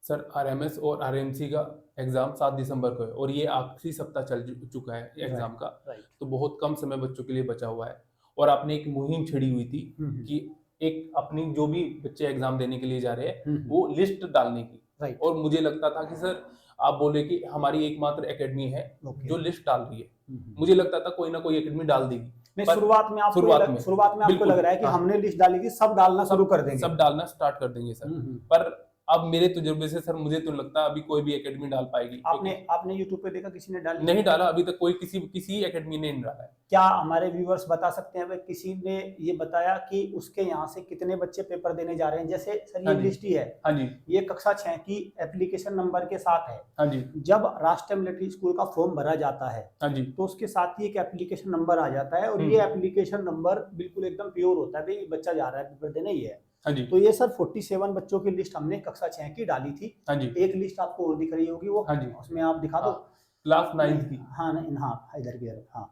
Sir RMS और RMC का exam 7 दिसंबर को है और ये आखिरी सप्ताह चल चुका है एग्जाम का। राइट। तो बहुत कम समय बच्चों के लिए बचा हुआ है और आपने एक मुहिम छेड़ी हुई थी कि एक अपनी जो भी बच्चे एग्जाम देने के लिए जा रहे हैं वो लिस्ट डालने की। राइट। और मुझे लगता था कि सर आप बोले कि हमारी एकमात्र एकेडमी है जो लिस्ट डाल रही है। मुझे लगता था कोई ना कोई एकेडमी डाल देगी। नहीं, शुरुआत में आपको लग रहा है कि हमने लिस्ट डाली थी, सब डालना शुरू कर देंगे, सब डालना स्टार्ट कर देंगे सर। पर अब मेरे तजुर्बे से सर मुझे तो लगता है अभी कोई भी एकेडमी डाल पाएगी। आपने यूट्यूब पे देखा किसी ने डाली? नहीं डाला अभी तक, कोई किसी एकेडमी ने नहीं डाला है। क्या हमारे व्यूअर्स बता सकते हैं किसी ने ये बताया कि उसके यहाँ से कितने बच्चे पेपर देने जा रहे हैं? जैसे सर ये लिस्ट ही है। हाँ जी। ये कक्षा 6 की एप्लीकेशन नंबर के साथ है। हाँ जी। जब राष्ट्रीय मिलिट्री स्कूल का फॉर्म भरा जाता है, हाँ जी, तो उसके साथ ही एक एप्लीकेशन नंबर आ जाता है और ये एप्लीकेशन नंबर बिल्कुल एकदम प्योर होता है, भाई बच्चा जा रहा है पेपर देने ही है। हाँ जी। तो ये सर 47 बच्चों की लिस्ट हमने कक्षा 6 की डाली थी। हाँ जी। एक लिस्ट आपको और दिख रही होगी वो। हाँ जी। उसमें आप दिखा दो। क्लास 9 की। हाँ इधर की तरफ।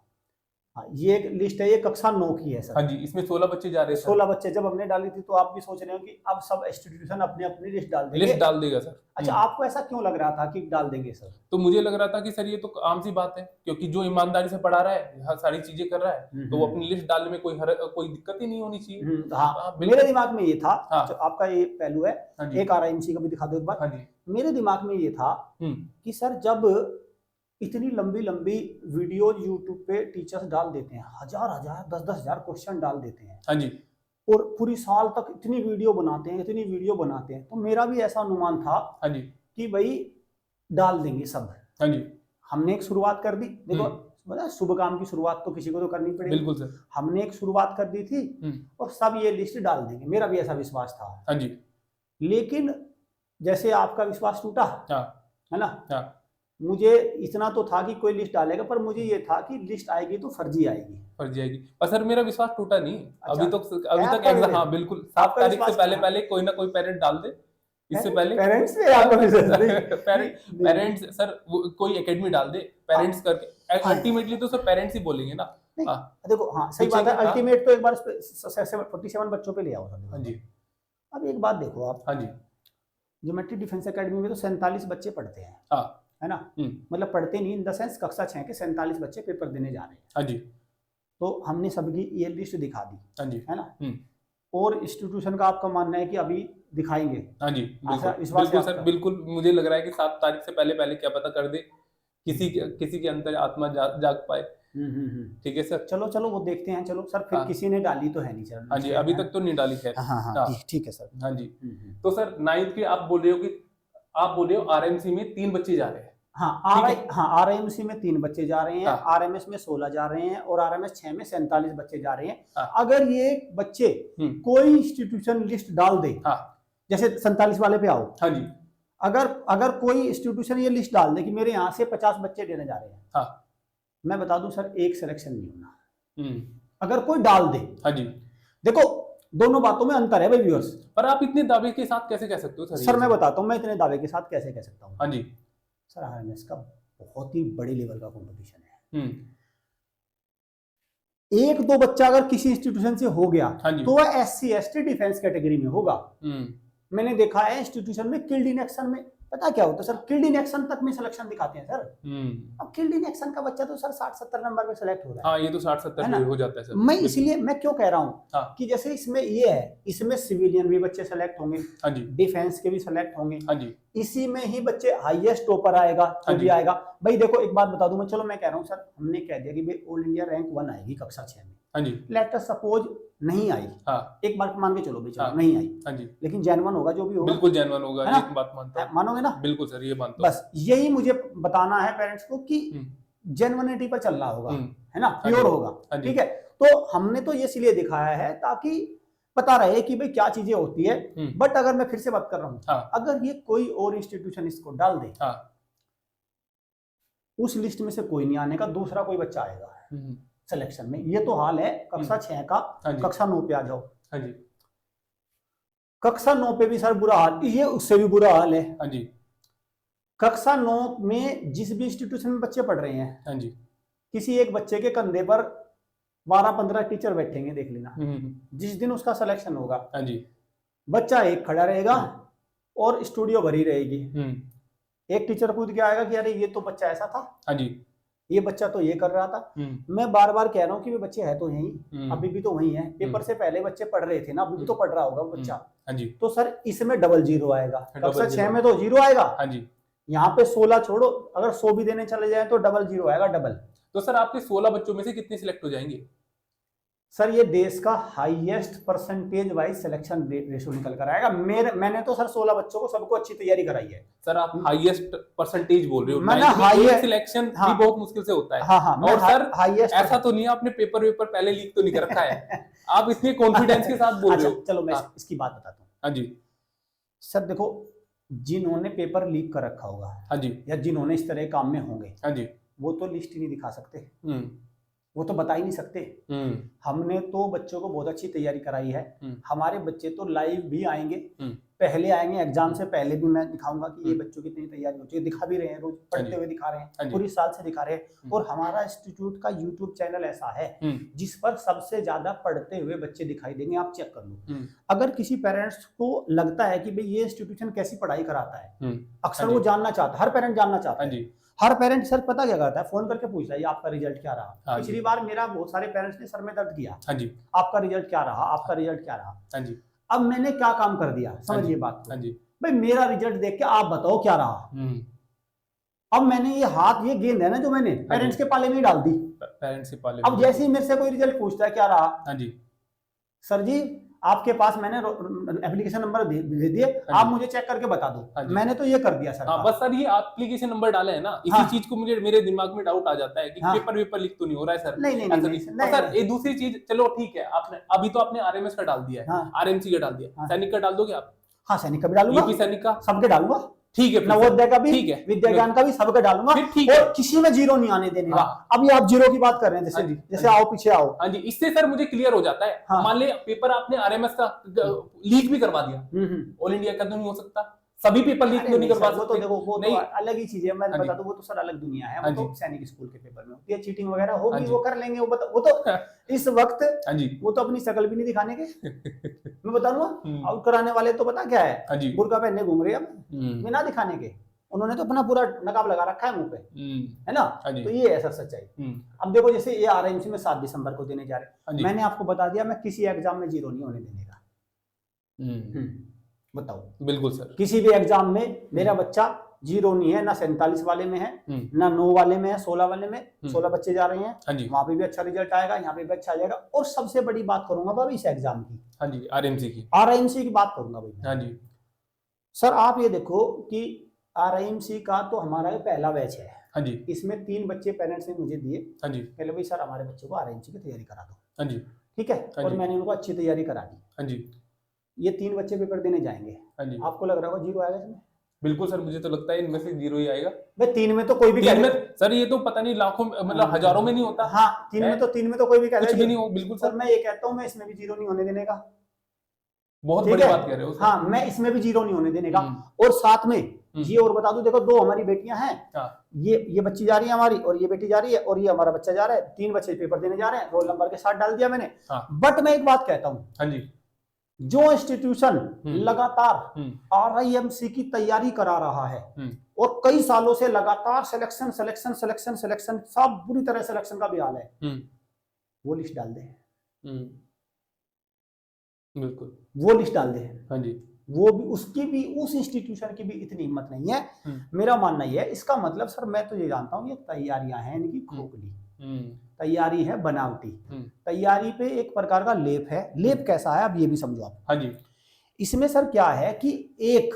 हाँ, ये एक लिस्ट है, ये कक्षा 9 की है सर। हाँ जी, इसमें 16 बच्चे जा रहे हैं। 16 बच्चे जब हमने डाली थी तो आप भी सोच रहे हो कि अब सब इंस्टीट्यूशन अपनी अपनी लिस्ट डाल देंगे। लिस्ट डाल देगा सर। अच्छा, आपको ऐसा क्यों लग रहा था कि डाल देंगे सर? तो मुझे लग रहा था कि सर ये तो आम सी बात है, क्योंकि जो ईमानदारी से पढ़ा रहा है, हर सारी चीजें कर रहा है, तो वो अपनी लिस्ट डालने में कोई दिक्कत ही नहीं होनी चाहिए। हाँ, मेरे दिमाग में ये था। हाँ। तो आपका ये पहलू है। एक आरएमसी का भी दिखा दो एक बार। हाँ जी। मेरे दिमाग में ये था कि सर जब इतनी लंबी लंबी वीडियो यूट्यूब पे टीचर्स डाल देते हैं, हजार 10-10 हजार क्वेश्चन डाल देते हैं। हाँ जी। और पूरी साल तक इतनी वीडियो बनाते हैं, तो मेरा भी ऐसा अनुमान था। हाँ जी। कि भाई डाल देंगे सब। हाँ जी। हमने एक शुरुआत कर दी। देखो शुभ काम की शुरुआत तो किसी को तो करनी पड़ेगी। बिल्कुल सर। हमने एक शुरुआत कर दी थी और सब ये लिस्ट डाल देंगे, मेरा भी ऐसा विश्वास था। हाँ जी। लेकिन जैसे आपका विश्वास टूटा, है ना? मुझे इतना तो था कि कोई लिस्ट डालेगा, पर मुझे ये था कि लिस्ट आएगी तो फर्जी आएगी। पर सर मेरा विश्वास टूटा नहीं। अच्छा, अभी तक एग्जाम, हाँ बिल्कुल 7 तारीख से पहले कोई ना कोई पेरेंट डाल दे। इससे पहले पेरेंट्स पे आपका विश्वास नहीं? पेरेंट्स सर कोई एकेडमी डाल दे, पेरेंट्स करके अल्टीमेटली तो सर पेरेंट्स ही बोलेंगे ना। देखो, हाँ सही बात है। अल्टीमेट तो एक बार 47 बच्चों पे ले आओ। हाँ जी। अब एक बात देखो आप। हाँ जी। ज्योमेट्री डिफेंस एकेडमी में तो 47 बच्चे पढ़ते हैं। हाँ, है ना? मतलब पढ़ते नहीं इन द सेंस, कक्षा 6 के 47 बच्चे पेपर देने जा रहे हैं। हाँ जी। तो हमने सबकी ये लिस्ट दिखा दी। हाँ जी। है ना? और इंस्टीट्यूशन का आपका मानना है कि अभी दिखाएंगे? हाँ जी, बिल्कुल सर, बिल्कुल। मुझे लग रहा है कि 7 तारीख से पहले क्या पता कर दे, किसी के अंदर आत्मा जाग पाए। ठीक है सर। चलो वो देखते हैं। चलो सर, फिर किसी ने डाली तो है नहीं सर? हाँ जी, अभी तक तो नहीं डाली खैर। हाँ, ठीक है सर। हाँ जी। तो सर 9th के आप बोल रहे हो आरएमसी में 3 बच्चे जा रहे हैं। आरएमसी में 3 बच्चे जा रहे हैं। आरएमएस में 16 जा रहे हैं और आरएमएस 6 में 47 बच्चे जा रहे हैं। अगर ये बच्चे कोई इंस्टीट्यूशन लिस्ट डाल दे, जैसे 47 वाले पे आओ। हाँ जी। अगर कोई इंस्टीट्यूशन ये लिस्ट डाल दे कि मेरे यहाँ से 50 बच्चे देने जा रहे हैं, मैं बता दूं सर, एक सिलेक्शन नहीं होना। अगर कोई डाल दे। हाँ जी। देखो, दोनों बातों में अंतर है भाई व्यूअर्स। पर आप इतने दावे के साथ कैसे कह सकते हो सर? मैं बताता हूँ मैं इतने दावे के साथ कैसे कह सकता हूँ। हाँ जी। सर आरएमएस का बहुत ही बड़े लेवल का कंपटीशन है। एक दो बच्चा अगर किसी इंस्टीट्यूशन से हो गया, तो वह SC/ST डिफेंस कैटेगरी में होगा। मैंने देखा है इंस्टीट्यूशन में किल्ड इन एक्शन में पता क्या होता है सर, किल्ड इन एक्शन तक में सिलेक्शन दिखाते हैं सर। अब किल्ड इन एक्शन का बच्चा तो सर 60-70 नंबर पे सिलेक्ट हो रहा है। हाँ, ये तो 60-70 हो जाता है सर। मैं इसलिए मैं क्यों कह रहा हूँ कि जैसे इसमें ये है, इसमें सिविलियन भी बच्चे सेलेक्ट होंगे। हाँ जी। डिफेंस के भी सेलेक्ट होंगे। हाँ जी। इसी में ही बच्चे हाईएस्ट टॉपर आएगा तो भी आएगा। भाई देखो, एक बात बता दूं मैं, चलो मैं कह रहा हूँ सर, हमने कह दिया कि भाई ऑल इंडिया रैंक 1 आएगी कक्षा 6 में। हाँ जी। लेट अस सपोज नहीं आई। एक बार मान के चलो भाई, चलो नहीं आई। हाँ जी। लेकिन जेन्युइन होगा जो भी होगा। बिल्कुल जेन्युइन होगा, एक बात मानता हूं। मानोगे ना? बिल्कुल सर, ये मानता हूं। बस यही मुझे बताना है पेरेंट्स को कि जेन्युइनिटी पर चल रहा होगा, है ना? प्योर होगा। ठीक है, तो हमने तो ये इसलिए दिखाया है ताकि पता रहे कि भाई क्या चीजें होती है। बट अगर मैं फिर से बात कर रहा हूँ, अगर ये कोई और इंस्टीट्यूशन इसको डाल दे, उस लिस्ट में से कोई नहीं आने का, दूसरा कोई बच्चा आएगा सिलेक्शन में। ये तो हाल है कक्षा 6 का। कक्षा 9 पे आ जाओ। हाँ जी। कक्षा 9 पे भी सर बुरा हाल, ये उससे भी बुरा हाल है। हाँ जी। कक्षा 9 में जिस भी इंस्टीट्यूशन में बच्चे पढ़ रहे हैं, हाँ जी, किसी एक बच्चे के कंधे पर 12-15 टीचर बैठेंगे, देख लेना। जिस दिन उसका सिलेक्शन होगा, हाँ जी, बच्चा एक खड़ा रहेगा और स्टूडियो भरी रहेगी। एक टीचर कूद के आएगा कि अरे ये तो बच्चा ऐसा था, हाँ जी, ये बच्चा तो ये कर रहा था। मैं बार बार कह रहा हूँ कि वे बच्चे है तो यही, अभी भी तो वही है, पेपर से पहले बच्चे पढ़ रहे थे ना, अभी भी तो पढ़ रहा होगा वो बच्चा। हाँ जी, तो सर इसमें डबल जीरो आएगा, कक्षा 6 में तो जीरो आएगा, हाँ जी, यहाँ पे 16 छोड़ो, अगर 100 भी देने चले जाए तो डबल जीरो आएगा, डबल। तो सर आपके 16 बच्चों में से कितने सिलेक्ट हो जाएंगे? सर ये देश का highest percentage wise selection ratio निकल कर आएगा। मैंने तो सर 16 बच्चों को सबको अच्छी तैयारी कराई है। सर आप हाईएस्ट परसेंटेज बोल रहे हो, मैंने हाईएस्ट सिलेक्शन हाँ, भी बहुत मुश्किल से होता है। हाँ हाँ, और सर हाईएस्ट ऐसा तो नहीं आपने पेपर पहले लीक तो नहीं कर रखा है? आप इतने कॉन्फिडेंस के साथ बोल रहे हो। चलो मैं इसकी बात बताता हूँ। हाँ जी सर देखो, जिन्होंने पेपर लीक कर रखा होगा, हाँ जी, या जिन्होंने इस तरह काम में होंगे, हाँ जी, वो तो लिस्ट ही नहीं दिखा सकते, वो तो बता ही नहीं सकते। हमने तो बच्चों को बहुत अच्छी तैयारी कराई है। हमारे बच्चे तो लाइव भी आएंगे, पहले आएंगे, एग्जाम से पहले भी मैं दिखाऊंगा कि ये बच्चों की इतनी तैयारी होती है, दिखा भी रहे हैं, रोज पढ़ते हुए दिखा रहे हैं, पूरी साल से दिखा रहे हैं। और हमारा इंस्टीट्यूट का यूट्यूब चैनल ऐसा है जिस पर सबसे ज्यादा पढ़ते हुए बच्चे दिखाई देंगे, आप चेक कर लो। अगर किसी पेरेंट्स को लगता है कि भाई ये इंस्टीट्यूशन कैसी पढ़ाई कराता है, अक्सर वो जानना चाहता है, हर पेरेंट जानना चाहता है। हर पेरेंट सर पता क्या करता है, फोन करके पूछता है आपका रिजल्ट क्या रहा। पिछली बार मेरा बहुत सारे पेरेंट्स ने सर में दर्द किया, हाँ जी, आपका रिजल्ट क्या रहा, आपका रिजल्ट क्या रहा। हाँ जी, अब मैंने क्या काम कर दिया, समझिए बात को। हाँ जी, भाई मेरा रिजल्ट देख के आप बताओ क्या रहा। अब मैंने ये हाथ, ये गेंद है ना जो मैंने पेरेंट्स के पाले में ही डाल दी, पेरेंट्स के पाले। अब जैसे ही मेरे से कोई रिजल्ट पूछता है क्या रहा, हाँ जी सर जी आपके पास मैंने एप्लीकेशन नंबर दे दिए, आप मुझे चेक करके बता दो। मैंने तो ये कर दिया सर। हाँ, बस सर ये एप्लीकेशन नंबर डाले है ना, इसी चीज को मेरे दिमाग में डाउट आ जाता है कि पेपर लीक तो नहीं हो रहा है सर। नहीं सर, ये दूसरी चीज चलो ठीक है, आपने अभी तो आपने आरएमएस का डाल दिया है, आरएमसी का डाल दिया, सैनिक का डाल दोगे आप? हाँ सैनिक का भी डालूंगा, यूपी सैनिक का, सबके डालूंगा। ठीक है, नवोदय का भी, ठीक है, विद्या ज्ञान का भी, सबका डालूंगा, और किसी में जीरो नहीं आने देने का। अभी आप जीरो की बात कर रहे हैं, जैसे आओ पीछे आओ। हाँ जी, इससे सर मुझे क्लियर हो जाता है। मान ले पेपर आपने आरएमएस का लीक भी करवा दिया, ऑल इंडिया का तो नहीं हो सकता, सभी पेपर लीक तो नहीं करवा सकते। तो देखो वो तो अलग ही चीज है, मैं बता दूं वो तो सर अलग दुनिया है। वो तो सैनिक स्कूल के पेपर में होती है, चीटिंग वगैरह होगी, वो कर लेंगे, वो तो इस वक्त वो तो अपनी शक्ल भी नहीं दिखाने के। मैं बता दूंगा, आउट कराने वाले तो पता क्या है, बुर्का पहनने घूम रहे हैं बिना दिखाने के, उन्होंने तो अपना पूरा नकाब लगा रखा है मुंह पे, है ना। तो ये है सर सच्चाई। अब देखो जैसे ये आरएमसी में 7 दिसंबर को देने जा रहे, मैंने आपको बता दिया मैं किसी एग्जाम में जीरो नहीं होने देने का। बताओ, बिल्कुल सर, किसी भी एग्जाम में मेरा बच्चा जीरो नहीं है, ना 47 वाले में है, ना 9 वाले में है, 16 वाले में 16 बच्चे जा रहे हैं, वहां पे भी अच्छा रिजल्ट आएगा, यहाँ पे भी अच्छा आ जाएगा। और सबसे बड़ी बात करूंगा भाई इस एग्जाम की, हाँ जी, आरएमसी की बात करूंगा भाई। हाँ जी सर, आप ये देखो कि आरएमसी का तो हमारा पहला बैच है। हाँ जी, इसमें 3 बच्चे पेरेंट्स ने मुझे दिए। हाँ जी, पहले भाई सर हमारे बच्चों को आरएमसी की तैयारी करा दो। हाँ जी, ठीक है, और मैंने उनको अच्छी तैयारी करा दी। हाँ जी, ये 3 बच्चे पेपर देने जाएंगे। हाँ जी, आपको लग रहा होगा जीरो आएगा इसमें? बिल्कुल सर, मुझे तो लगता है इनमें से जीरो ही आएगा। भाई 3 में तो कोई भी सर, ये तो पता नहीं लाखों मतलब हजारों में नहीं होता। हाँ, 3 में तो कोई भी कुछ भी नहीं हो। बिल्कुल सर, मैं ये कहता हूँ मैं इसमें भी जीरो नहीं होने देने का। बहुत बड़ी बात कह रहे हो। हाँ, मैं इसमें भी जीरो नहीं होने देने का। और साथ में ये और बता दूं, देखो 2 हमारी बेटियां हैं, ये बच्ची जा रही है हमारी, और ये बेटी जा रही है, और ये हमारा बच्चा जा रहा है। 3 बच्चे पेपर देने जा रहे हैं, रोल नंबर के साथ डाल दिया मैंने। बट मैं एक बात कहता हूँ, हाँ जी, जो इंस्टीट्यूशन लगातार आरआईएमसी की तैयारी करा रहा है और कई सालों से लगातार सिलेक्शन सब बुरी तरह सिलेक्शन का भी हाल है, वो लिस्ट डाल दे। बिल्कुल, वो लिस्ट डाल दे। हाँ जी, वो भी उसकी भी, उस इंस्टीट्यूशन की भी इतनी हिम्मत नहीं है। मेरा मानना यह है, इसका मतलब सर मैं तो ये जानता हूँ ये तैयारियां हैं इनकी खोखली, तैयारी है बनावटी। तैयारी पे एक प्रकार का लेप है। लेप कैसा है अब ये भी समझो आप। हाँ जी, इसमें सर क्या है कि एक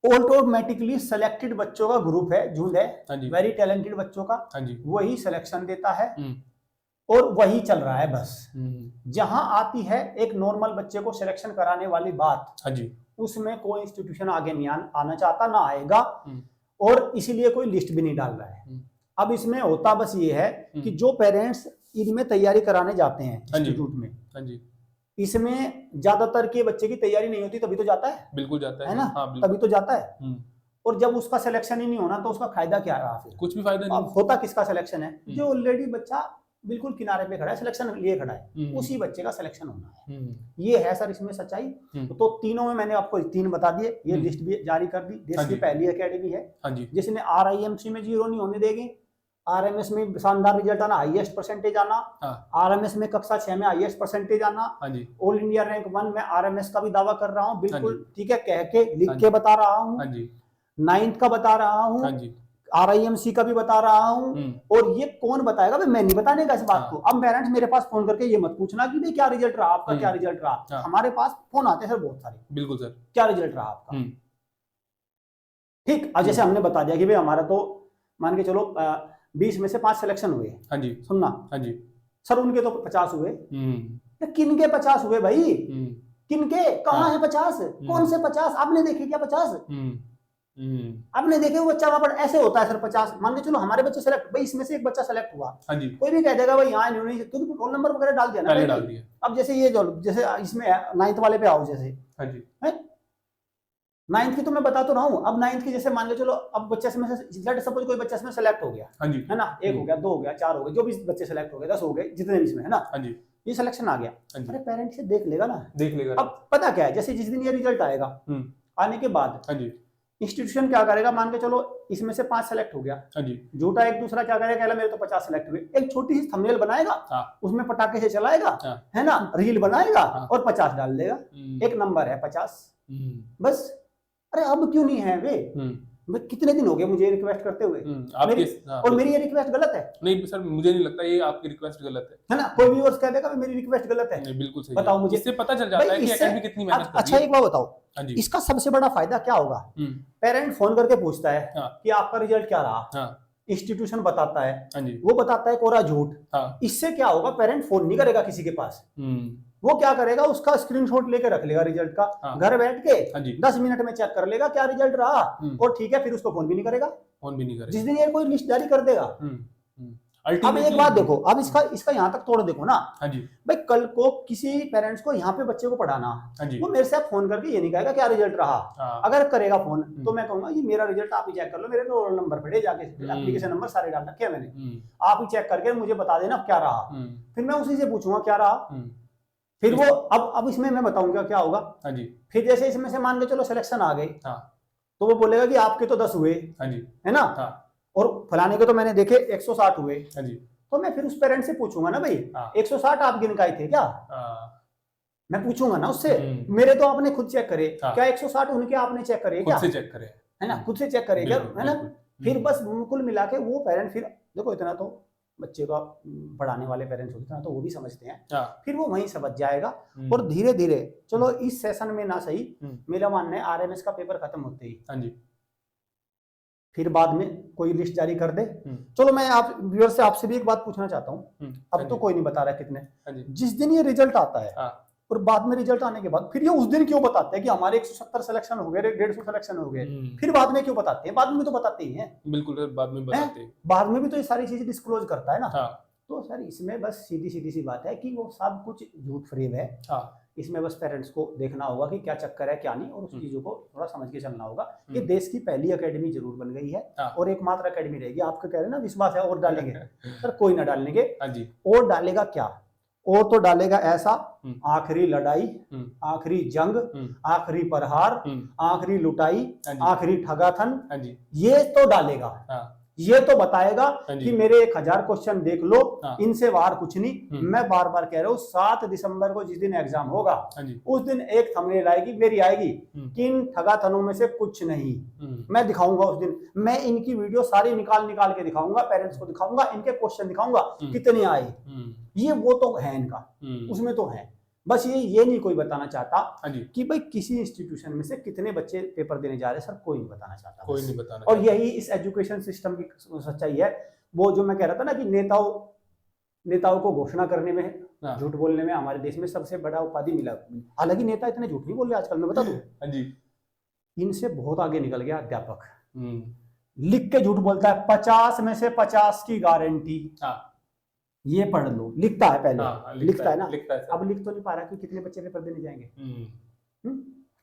ऑटोमेटिकली सिलेक्टेड बच्चों का ग्रुप है, झुंड है, वेरी टैलेंटेड बच्चों का, वही सिलेक्शन देता है और वही चल रहा है बस। जहां आती है एक नॉर्मल बच्चे को सिलेक्शन कराने वाली बात, हाँ जी, उसमें कोई इंस्टीट्यूशन आगे नहीं आना चाहता, ना आएगा, और इसीलिए कोई लिस्ट भी नहीं डाल रहा है। अब इसमें होता बस ये है कि जो पेरेंट्स इनमें तैयारी कराने जाते हैं इंस्टीट्यूट में, हाँ जी, इसमें ज्यादातर के बच्चे की तैयारी नहीं होती, तभी तो जाता है। बिल्कुल जाता है ना। हाँ, तभी तो जाता है। और जब उसका सिलेक्शन ही नहीं होना तो उसका फायदा क्या रहा? फिर कुछ भी फायदा नहीं। अब होता किसका सिलेक्शन है? जो ऑलरेडी बच्चा बिल्कुल किनारे पे खड़ा है, सिलेक्शन लिए खड़ा है, उसी बच्चे का सिलेक्शन होना है। ये है सर इसमें सच्चाई। तो तीनों में मैंने आपको 3 बता दिए, ये लिस्ट भी जारी कर दी। देश की पहली एकेडमी है जिसने RIMC में 0 नहीं होने देगी, RMS में शानदार रिजल्ट आना, हाईएस्ट परसेंटेज आना, RMS में कक्षा 6 में हाईएस्ट परसेंटेज आना, ऑल इंडिया रैंक 1 में RMS का भी दावा कर रहा हूँ, बिल्कुल ठीक है, कह के लिख के बता रहा हूँ, 9th का बता रहा हूँ, RIMC का भी बता रहा हूँ। और ये कौन बताएगा भाई, मैं नहीं बताने का इस बात को। अब पेरेंट्स मेरे पास फोन करके ये मत पूछना कि भाई क्या रिजल्ट रहा आपका, क्या रिजल्ट रहा। हमारे पास फोन आते हैं सर बहुत सारे, बिल्कुल सर, क्या रिजल्ट रहा आपका, ठीक। अब जैसे हमने बता दिया कि भाई हमारा तो मान के चलो 20 में से 5 सिलेक्शन हुए, सुनना सर, उनके तो 50 हुए। किनके 50 हुए भाई, किनके, कहाँ है 50, कौन से 50, आपने देखे क्या 50? आपने देखे वो बच्चा वहां पर ऐसे होता है सर 50, मान के चलो हमारे बच्चे सेलेक्ट, भाई इसमें से एक बच्चा सेलेक्ट हुआ, कोई भी कह देगा भाई यहाँ इन्होंने तो रोल नंबर वगैरह डाल दिया ना, डाल दिया। अब जैसे ये जो जैसे इसमें 9th वाले पे आओ, जैसे 9th की तो मैं बता तो रहा हूँ। अब 9th की जैसे मान के चलो, अब बच्चे में से सपोज कोई बच्चा इसमें सेलेक्ट हो गया, है ना, 1 हो गया, 2 हो गया, 4 हो गए, जो भी बच्चे सेलेक्ट हो गए, 10 हो गए, जितने भी इसमें है ना, ये सिलेक्शन आ गया, अरे पेरेंट से देख लेगा ना, देख लेगा। अब पता क्या है, जैसे जिस दिन ये रिजल्ट आएगा, आने के बाद इंस्टीट्यूशन क्या करेगा, मान के चलो इसमें से 5 सेलेक्ट हो गया, झूठा एक दूसरा क्या करेगा, कहला मेरे तो 50 सेलेक्ट हुए, एक छोटी सी थंबनेल बनाएगा, उसमें पटाखे से चलाएगा, है ना, रील बनाएगा और 50 डाल देगा, एक नंबर है 50, बस। अरे अब क्यों नहीं है वे कितने दिन हो गए मुझे रिक्वेस्ट करते हुए, और मेरी ये रिक्वेस्ट गलत है? नहीं सर, मुझे नहीं लगता ये आपकी रिक्वेस्ट गलत है ना। कोई व्यूअर्स कह देगा मेरी रिक्वेस्ट गलत है, नहीं बिल्कुल सही, बताओ मुझे, इससे पता चल जाता है कि एकेडमी कितनी मेहनत कर रही है। अच्छा एक बात बताओ, इसका सबसे बड़ा फायदा क्या होगा, पेरेंट फोन करके पूछता है कि आपका रिजल्ट क्या रहा, इंस्टीट्यूशन बताता है, वो बताता है कोरा झूठ, इससे क्या होगा, पेरेंट फोन नहीं करेगा किसी के पास, वो क्या करेगा, उसका स्क्रीनशॉट लेके रख लेगा रिजल्ट का, घर बैठ के 10 मिनट में चेक कर लेगा क्या रिजल्ट रहा, और ठीक है, फिर उसको फोन भी नहीं करेगा, जिस दिन ये कोई लिस्ट जारी कर देगा। अब एक बात देखो, अब इसका यहाँ तक तोड़ देखो ना भाई, कल को किसी पेरेंट्स को यहाँ पे बच्चे को पढ़ाना, वो मेरे से फोन करके ये नहीं कहेगा क्या रिजल्ट रहा, अगर करेगा फोन तो मैं कहूंगा ये मेरा रिजल्ट आप ही चेक कर लो, मेरे रोल नंबर पड़े जाके, एप्लीकेशन नंबर सारे डाल रखे मैंने, आप ही चेक करके मुझे बता देना क्या रहा, फिर मैं उसी से पूछूंगा क्या रहा, फिर वो अब इसमें मैं बताऊंगा क्या होगा। फिर जैसे इसमें से मान के चलो सिलेक्शन आ गई, तो वो बोलेगा कि आपके तो 10 हुए, है ना, और फलाने के तो मैंने देखे 160 हुए, तो मैं फिर उस पेरेंट से पूछूंगा ना भाई 160 आप गिन के थे क्या, मैं पूछूंगा ना उससे, मेरे तो आपने खुद चेक करे क्या 160 उनके आपने चेक करे क्या, खुद से चेक करे, है ना, खुद से चेक करे क्या, है ना। फिर बस कुल मिला के वो पेरेंट, फिर देखो इतना तो बच्चे का पढ़ाने वाले पेरेंट्स होते हैं तो वो भी समझते हैं, फिर वो वहीं समझ जाएगा, और धीरे धीरे चलो इस सेशन में ना सही, मेरा मानना है RMS का पेपर खत्म होते ही फिर बाद में कोई लिस्ट जारी कर दे। चलो मैं आप व्यूअर से आपसे भी एक बात पूछना चाहता हूँ, अब तो कोई नहीं बता रहा कितने, जिस दिन ये रिजल्ट आता है और बाद में रिजल्ट आने के बाद फिर ये उस दिन क्यों बताते हैं कि हमारे 170 सिलेक्शन हो गए, 150 सिलेक्शन हो गए, फिर बाद में क्यों बताते हैं? बाद में भी तो बताते ही हैं, बिल्कुल बाद में बताते हैं, बाद में भी तो ये सारी चीजें डिस्क्लोज करता है ना। तो सर इसमें बस सीधी सी बात है कि वो सब कुछ झूठ फरेब है, इसमें बस पेरेंट्स को देखना होगा कि क्या चक्कर है क्या नहीं, और उस चीजों को थोड़ा समझ के चलना होगा। ये देश की पहली एकेडमी जरूर बन गई है और एकमात्र एकेडमी रहेगी, आपको कह रहे हैं ना विश्वास है और डालेंगे सर, कोई ना डालेंगे, और डालेगा क्या, और तो डालेगा ऐसा, आखिरी लड़ाई, आखिरी जंग, आखिरी प्रहार, आखिरी लुटाई, आखिरी ठगाथन, ये तो डालेगा, ये तो बताएगा कि मेरे 1000 क्वेश्चन देख लो, इनसे बाहर कुछ नहीं। मैं बार बार कह रहा हूँ 7 दिसंबर को जिस दिन एग्जाम होगा उस दिन एक थंबनेल आएगी मेरी आएगी कि इन ठगाथनों में से कुछ नहीं, मैं दिखाऊंगा उस दिन, मैं इनकी वीडियो सारी निकाल के दिखाऊंगा, पेरेंट्स को दिखाऊंगा, इनके क्वेश्चन दिखाऊंगा कितने आए, ये वो तो है इनका, उसमें तो है, बस ये नहीं कोई बताना चाहता कि भाई किसी इंस्टीट्यूशन में से कितने बच्चे पेपर देने जा रहे हैं, सर कोई नहीं बताना चाहता, कोई नहीं बताना। और यही इस एजुकेशन सिस्टम की सच्चाई है, वो जो मैं कह रहा था ना कि नेताओं को घोषणा करने में, झूठ बोलने में हमारे देश में सबसे बड़ा उपाधि मिला, हालांकि नेता इतने झूठ नहीं बोल रहे आजकल, मैं बता दूं, इनसे बहुत आगे निकल गया अध्यापक, लिख के झूठ बोलता है, 50 में से 50 की गारंटी, ये पढ़ लो, लिखता है पहले, लिखता है ना, अब लिख तो नहीं पा रहा कि कितने बच्चे पेपर देने जाएंगे।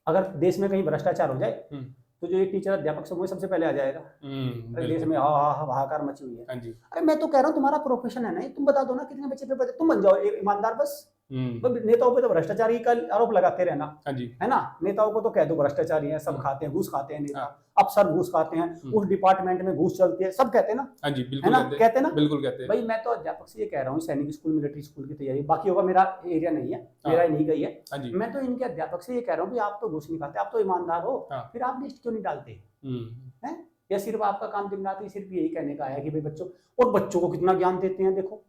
अगर देश में कहीं भ्रष्टाचार हो जाए तो जो एक टीचर अध्यापक समूह है, सबसे पहले आ जाएगा। अरे देश में हाहाकार मची हुई है। हाँ जी। अरे मैं तो कह रहा हूँ तुम्हारा प्रोफेशन है ना, तुम बता दो ना कितने बच्चे पेपर तुम बन जाओ एक ईमानदार बस। नेताओं पे तो भ्रष्टाचारी का आरोप लगाते रहना, हाँ जी, है ना। नेताओं को तो कह दो भ्रष्टाचारी हैं, सब खाते हैं, घूस खाते हैं नेता, अफसर घूस खाते हैं, उस डिपार्टमेंट में घूस चलती है, सब कहते हैं ना। हाँ जी, है बिल्कुल ना, कहते हैं ना, बिल्कुल कहते हैं। भाई मैं तो अध्यापक से ये कह रहा हूँ, सैनिक स्कूल, मिलिट्री स्कूल की तैयारी, बाकी होगा मेरा एरिया नहीं है, मेरा ही नहीं गई है। हाँ जी, मैं तो इनके अध्यापक से ये कह रहा हूँ, आप तो घूस नहीं खाते, आप तो ईमानदार हो, फिर आप लिस्ट क्यों नहीं डालते हैं? या सिर्फ आपका काम दिन रात सिर्फ यही कहने का है कि भाई बच्चों, और बच्चों को कितना ज्ञान देते हैं, देखो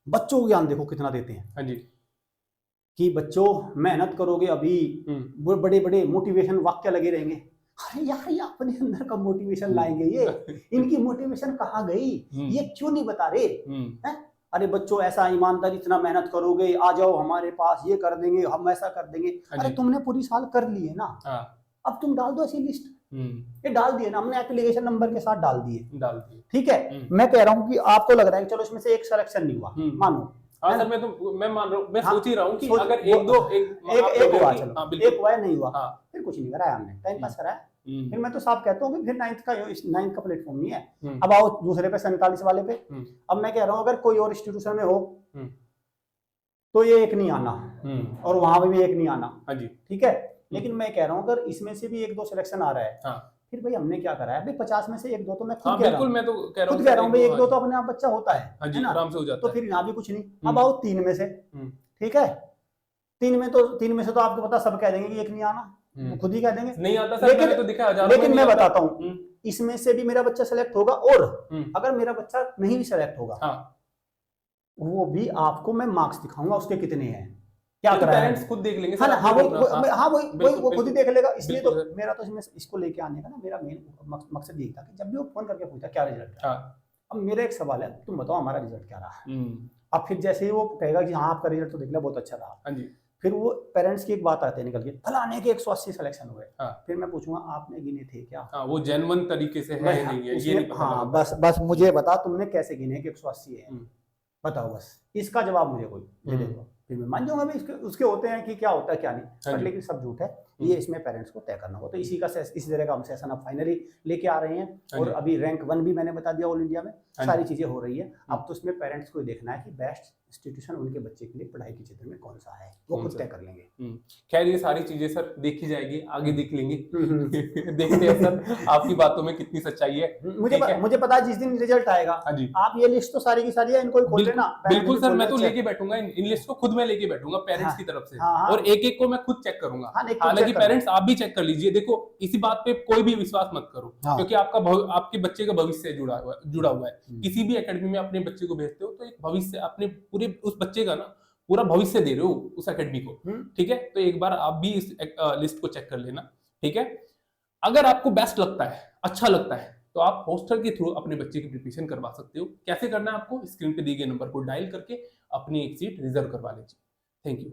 बच्चों को ज्ञान देखो कितना देते हैं। हाँ जी, कि बच्चों मेहनत करोगे, अभी बड़े बड़े मोटिवेशन वाक्य लगे रहेंगे। अरे यार ये अपने अंदर का मोटिवेशन लाएंगे, ये इनकी मोटिवेशन कहाँ गई, ये क्यों नहीं बता रहे हैं? अरे बच्चों ऐसा ईमानदार, इतना मेहनत करोगे, आ जाओ हमारे पास, ये कर देंगे, हम ऐसा कर देंगे। अरे तुमने पूरी साल कर ली है ना, अब तुम डाल दो ऐसी लिस्ट। ये डाल दिए ना हमने, एप्लीकेशन नंबर के साथ डाल दिए, ठीक है। मैं कह रहा हूँ कि आपको लग रहा है कि चलो इसमें से एक सिलेक्शन नहीं हुआ, मानो। हाँ सर, मैं मान रहा हूँ, मैं सोच ही रहा हूँ कि अगर एक हुआ, चलो एक हुआ नहीं हुआ, फिर कुछ नहीं कराया हमने, टाइम पास कराया। फिर मैं तो साफ कहता हूँ कि फिर नाइन्थ का प्लेटफॉर्म नहीं है। अब आओ दूसरे पे, 47 वाले पे। अब मैं कह रहा हूँ अगर कोई और इंस्टीट्यूशन में हो तो ये एक नहीं आना, और वहां पे भी एक नहीं आना, ठीक है। लेकिन मैं कह रहा हूँ अगर इसमें से भी 1-2 सिलेक्शन आ रहा है, फिर भाई हमने क्या करा है भाई, 50 में से 1-2 तो मैं खुद कह रहा हूँ, मैं तो कह रहा हूँ भाई 1-2 तो अपने आप बच्चा होता है ना, आराम से हो जाता है। तो फिर यहाँ भी कुछ नहीं। अब आओ 3 में से, ठीक है, 3 में से तो आपको पता, सब कह देंगे कि एक नहीं आना, खुद ही कह देंगे नहीं आता सर, लेकिन तो दिखा, लेकिन मैं बताता हूँ इसमें से भी मेरा बच्चा सेलेक्ट होगा, और अगर मेरा बच्चा नहीं भी सेलेक्ट होगा, वो भी आपको मैं मार्क्स दिखाऊंगा उसके कितने हैं, क्या करा है, पेरेंट्स खुद देख लेंगे। हाँ वो खुद ही देख लेगा। इसलिए तो मेरा तो इसमें इसको लेके आने का ना, मेरा मेन मकसद यही था कि जब भी वो फोन करके पूछा क्या रिजल्ट है, अब मेरा एक सवाल है, तुम बताओ हमारा रिजल्ट क्या रहा। अब फिर जैसे ही वो कहेगा कि हाँ आपका रिजल्ट तो देख लिया, बहुत अच्छा रहा, फिर वो पेरेंट्स की एक बात आती है निकल के, फलाने के 180 सिलेक्शन हुए। फिर मैं पूछूंगा आपने गिने थे क्या? वो जेन्युइन तरीके से है नहीं है ये नहीं पता। बस मुझे बता तुमने कैसे गिने कि 180 है, बताओ, बस इसका जवाब मुझे कोई दे दे दो, फिर मैं मान जाऊंगा भाई उसके होते हैं कि क्या होता है क्या नहीं, लेकिन सब झूठ है ये, इसमें पेरेंट्स को तय करना होगा। तो इसी तरह का हम सेशन अब फाइनली लेके आ रहे हैं, और अभी रैंक 1 भी मैंने बता दिया ऑल इंडिया में, सारी चीजें हो रही है। अब तो उसमें पेरेंट्स को देखना है कि बेस्ट इंस्टीट्यूशन उनके बच्चे के लिए पढ़ाई के क्षेत्र में कौन सा है, वो खुद तय कर लेंगे। खैर ये सारी चीजें सर देखी जाएगी, आगे देख लेंगे। देखते हैं सर आपकी बातों में कितनी सच्चाई है। मुझे पता है जिस दिन रिजल्ट आएगा, आप ये लिस्ट तो सारी की सारी है, इनको खोल लेना। बिल्कुल सर, मैं तो लेके बैठूंगा इन लिस्ट को, खुद मैं लेके बैठूंगा पेरेंट्स की तरफ से, और एक एक को मैं खुद चेक करूंगा। हालांकि पेरेंट्स आप भी चेक कर लीजिए, देखो इसी बात पे कोई भी विश्वास मत करो, क्योंकि आपके बच्चे का भविष्य जुड़ा हुआ है। किसी भी एकेडमी में अपने बच्चे को भेजते हो तो एक भविष्य, अपने पूरे उस बच्चे का ना पूरा भविष्य दे रहे हो उस एकेडमी को, ठीक है। तो एक बार आप भी इस लिस्ट को चेक कर लेना, ठीक है। अगर आपको बेस्ट लगता है, अच्छा लगता है, तो आप हॉस्टल के थ्रू अपने बच्चे की प्रिपरेशन करवा सकते हो। कैसे करना है आपको, स्क्रीन पे दिए गए नंबर को डायल करके अपनी एक सीट रिजर्व करवा लीजिए। Thank you.